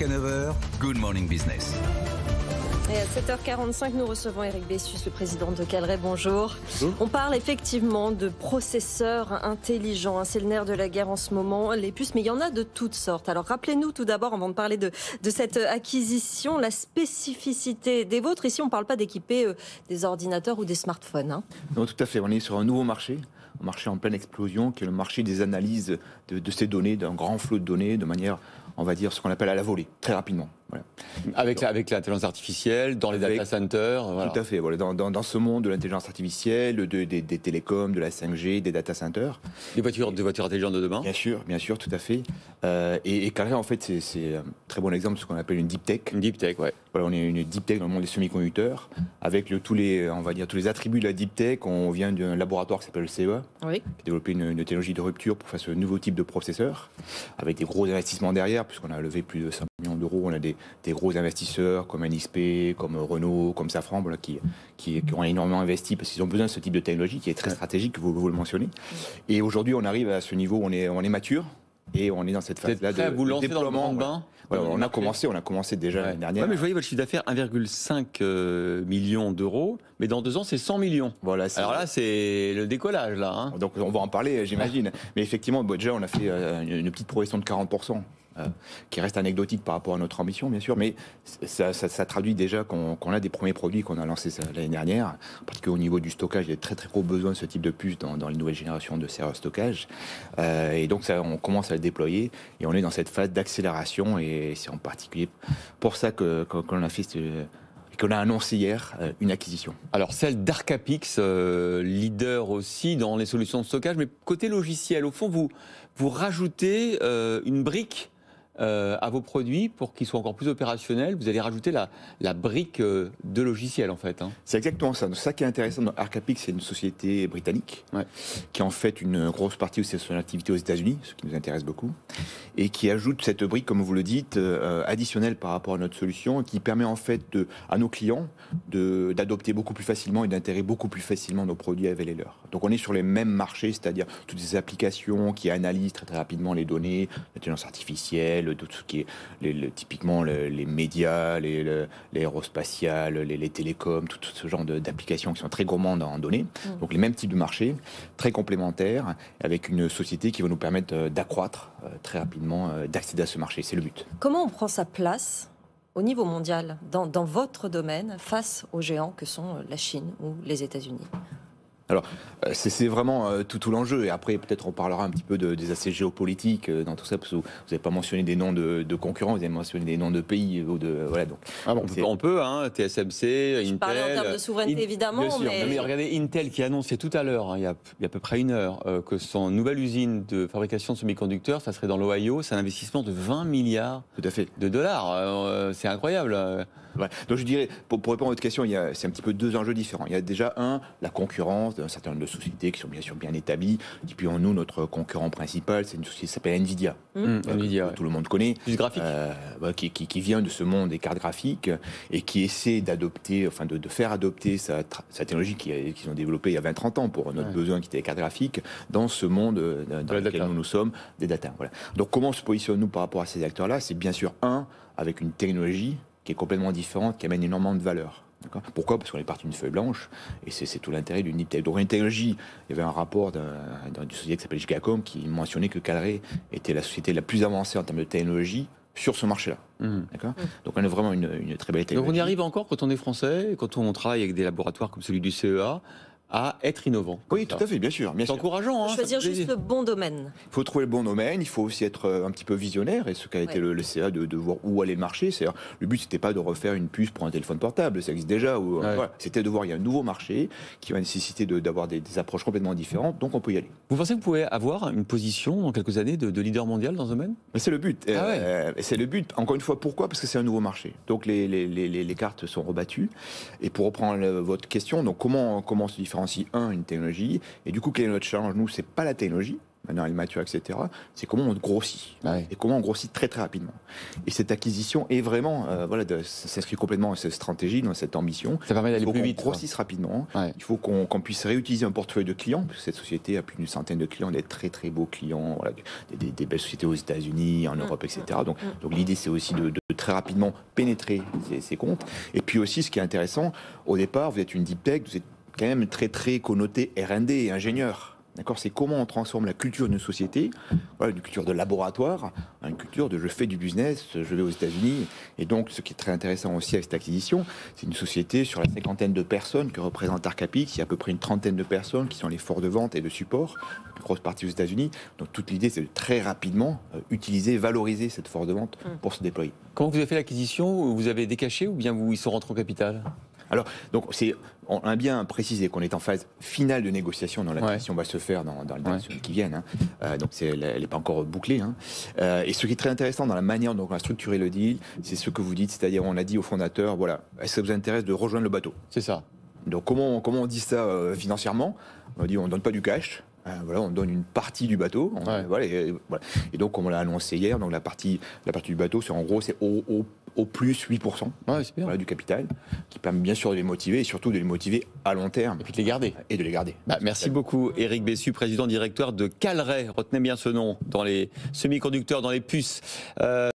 Jusqu'à 9h, Good Morning Business. Et à 7h45, nous recevons Eric Bessus, le président de Calray. Bonjour. Bonjour. On parle effectivement de processeurs intelligents. C'est le nerf de la guerre en ce moment, les puces, mais il y en a de toutes sortes. Alors rappelez-nous tout d'abord, avant de parler de cette acquisition, la spécificité des vôtres. Ici, on ne parle pas d'équiper des ordinateurs ou des smartphones. Hein. Non, tout à fait. On est sur un nouveau marché. Un marché en pleine explosion, qui est le marché des analyses de ces données, d'un grand flot de données, de manière, on va dire, ce qu'on appelle à la volée, très rapidement. Voilà. Avec l'intelligence artificielle, dans les data centers. Voilà. Tout à fait. Voilà. Dans ce monde de l'intelligence artificielle, des télécoms, de la 5G, des data centers. Des voitures intelligentes de demain. Bien sûr, tout à fait. Et Calray, en fait, c'est un très bon exemple de ce qu'on appelle une deep tech. Une deep tech, ouais. Voilà, on est une deep tech dans le monde des semi-conducteurs, avec tous les attributs de la deep tech. On vient d'un laboratoire qui s'appelle le CEA, Oui. qui a développé une technologie de rupture pour faire ce nouveau type de processeur, avec des gros investissements derrière, puisqu'on a levé plus de 5 millions d'euros. On a des gros investisseurs comme NXP, comme Renault, comme Safran, voilà, qui ont énormément investi parce qu'ils ont besoin de ce type de technologie qui est très stratégique, vous le mentionnez. Et aujourd'hui, on arrive à ce niveau où on est mature. Et on est dans cette phase-là de déploiement. Dans le bain voilà, on a commencé déjà l'année dernière. Ouais, mais je voyais votre chiffre d'affaires 1,5 million d'euros, mais dans 2 ans, c'est 100 millions. Voilà, alors là, c'est le décollage, là. Hein. Donc on va en parler, j'imagine. Ouais. Mais effectivement, déjà, on a fait une petite progression de 40%. Qui reste anecdotique par rapport à notre ambition, bien sûr, mais ça traduit déjà qu'on a des premiers produits qu'on a lancés l'année dernière, parce qu'au niveau du stockage, il y a très très gros besoin de ce type de puces dans les nouvelles générations de serveurs stockage, et donc on commence à le déployer, et on est dans cette phase d'accélération, et c'est en particulier pour ça qu'on a fait qu'on a annoncé hier une acquisition. Alors celle d'Arcapix, leader aussi dans les solutions de stockage, mais côté logiciel, au fond, vous rajoutez une brique à vos produits pour qu'ils soient encore plus opérationnels. Vous allez rajouter la brique de logiciel, en fait. Hein. C'est exactement ça. Donc, ça qui est intéressant dans Arcapix, c'est une société britannique qui en fait une grosse partie de son activité aux États-Unis, ce qui nous intéresse beaucoup, et qui ajoute cette brique, comme vous le dites, additionnelle par rapport à notre solution, qui permet en fait à nos clients d'adopter beaucoup plus facilement et d'intégrer beaucoup plus facilement nos produits avec les leurs. Donc on est sur les mêmes marchés, c'est-à-dire toutes ces applications qui analysent très, très rapidement les données, l'intelligence artificielle, tout ce qui est typiquement les médias, l'aérospatial, les télécoms, tout ce genre d'applications qui sont très gourmandes en données. Donc les mêmes types de marchés, très complémentaires, avec une société qui va nous permettre d'accroître très rapidement, d'accéder à ce marché. C'est le but. Comment on prend sa place au niveau mondial dans votre domaine face aux géants que sont la Chine ou les États-Unis ? Alors, c'est vraiment tout l'enjeu. Et après, peut-être on parlera un petit peu des aspects géopolitiques dans tout ça, parce que vous n'avez pas mentionné des noms de concurrents, vous avez mentionné des noms de pays. Voilà, donc, on peut, hein, TSMC, Intel. Je parlais en termes de souveraineté, évidemment. Bien sûr, mais regardez, Intel qui annonçait tout à l'heure, il y a à peu près une heure, que son nouvelle usine de fabrication de semi-conducteurs, ça serait dans l'Ohio, c'est un investissement de 20 milliards de dollars. C'est incroyable. Ouais. Donc je dirais, pour répondre à votre question, c'est un petit peu deux enjeux différents. Il y a déjà la concurrence d'un certain nombre de sociétés qui sont bien sûr bien établies. Et puis nous, notre concurrent principal, c'est une société qui s'appelle Nvidia. Nvidia, que tout le monde connaît. Plus graphique. Qui vient de ce monde des cartes graphiques et qui essaie d'adopter, enfin de faire adopter sa technologie qu'ils ont développée il y a 20-30 ans pour notre besoin qui était les cartes graphiques dans ce monde dans lequel nous sommes, des data. Voilà. Donc comment on se positionne nous par rapport à ces acteurs-là? C'est bien sûr avec une technologie qui est complètement différente, qui amène énormément de valeur. Pourquoi ? Parce qu'on est parti d'une feuille blanche, et c'est tout l'intérêt d'une deep tech. Donc une technologie, il y avait un rapport d'une société qui s'appelle Gigacom qui mentionnait que Calray était la société la plus avancée en termes de technologie sur ce marché-là. Donc on a vraiment une très belle technologie. Donc on y arrive encore quand on est français, quand on travaille avec des laboratoires comme celui du CEA, à être innovant. Oui, tout à fait, bien sûr. C'est encourageant. Il faut choisir juste le bon domaine. Il faut trouver le bon domaine, il faut aussi être un petit peu visionnaire, et ce qu'a été le CA de voir où allait le marché. C'est-à-dire, le but, c'était pas de refaire une puce pour un téléphone portable, ça existe déjà. Voilà. C'était de voir, il y a un nouveau marché qui va nécessiter d'avoir des approches complètement différentes, donc on peut y aller. Vous pensez que vous pouvez avoir une position dans quelques années de leader mondial dans ce domaine ? Mais c'est le but. C'est le but. Encore une fois, pourquoi ? Parce que c'est un nouveau marché. Donc les cartes sont rebattues. Et pour reprendre votre question, donc comment on se différencie une technologie, et du coup quel est notre challenge? Nous, c'est pas la technologie, maintenant elle est mature, etc. C'est comment on grossit. Et comment on grossit très très rapidement. Et cette acquisition est vraiment, s'inscrit complètement dans cette stratégie, dans cette ambition. Ça permet d'aller plus vite. Il faut qu'on grossisse rapidement. Il faut qu'on puisse réutiliser un portefeuille de clients, parce que cette société a plus d'une centaine de clients, des très très beaux clients, des belles sociétés aux États-Unis, en Europe, etc. Donc l'idée, c'est aussi de très rapidement pénétrer ces comptes. Et puis aussi, ce qui est intéressant, au départ, vous êtes une deep tech, vous êtes quand même très très connoté R&D et ingénieur. D'accord, c'est comment on transforme la culture d'une société, une culture de laboratoire, une culture de je fais du business, je vais aux États-Unis. Et donc, ce qui est très intéressant aussi avec cette acquisition, c'est une société sur la 50aine de personnes que représente Arcapix. Il y a à peu près une 30aine de personnes qui sont les forts de vente et de support, une grosse partie aux États-Unis. Donc, toute l'idée, c'est de très rapidement utiliser, valoriser cette force de vente pour se déployer. Comment vous avez fait l'acquisition? Vous avez décaché ou bien ils sont rentrés au capital? Alors, donc, on a bien précisé qu'on est en phase finale de négociation, dans l'acquisition va se faire dans les semaines qui viennent. Donc, elle n'est pas encore bouclée. Et ce qui est très intéressant dans la manière dont on a structuré le deal, c'est ce que vous dites, c'est-à-dire on a dit au fondateur, voilà, est-ce que ça vous intéresse de rejoindre le bateau? C'est ça. Donc, comment on dit ça financièrement? On dit on ne donne pas du cash. On donne une partie du bateau. Et donc, comme on l'a annoncé hier, donc la partie du bateau, c'est en gros, c'est au plus 8% du capital, qui permet bien sûr de les motiver et surtout de les motiver à long terme. Et puis de les garder. Et de les garder. Merci beaucoup, Éric Bessu, président directeur de Calray. Retenez bien ce nom, dans les semi-conducteurs, dans les puces.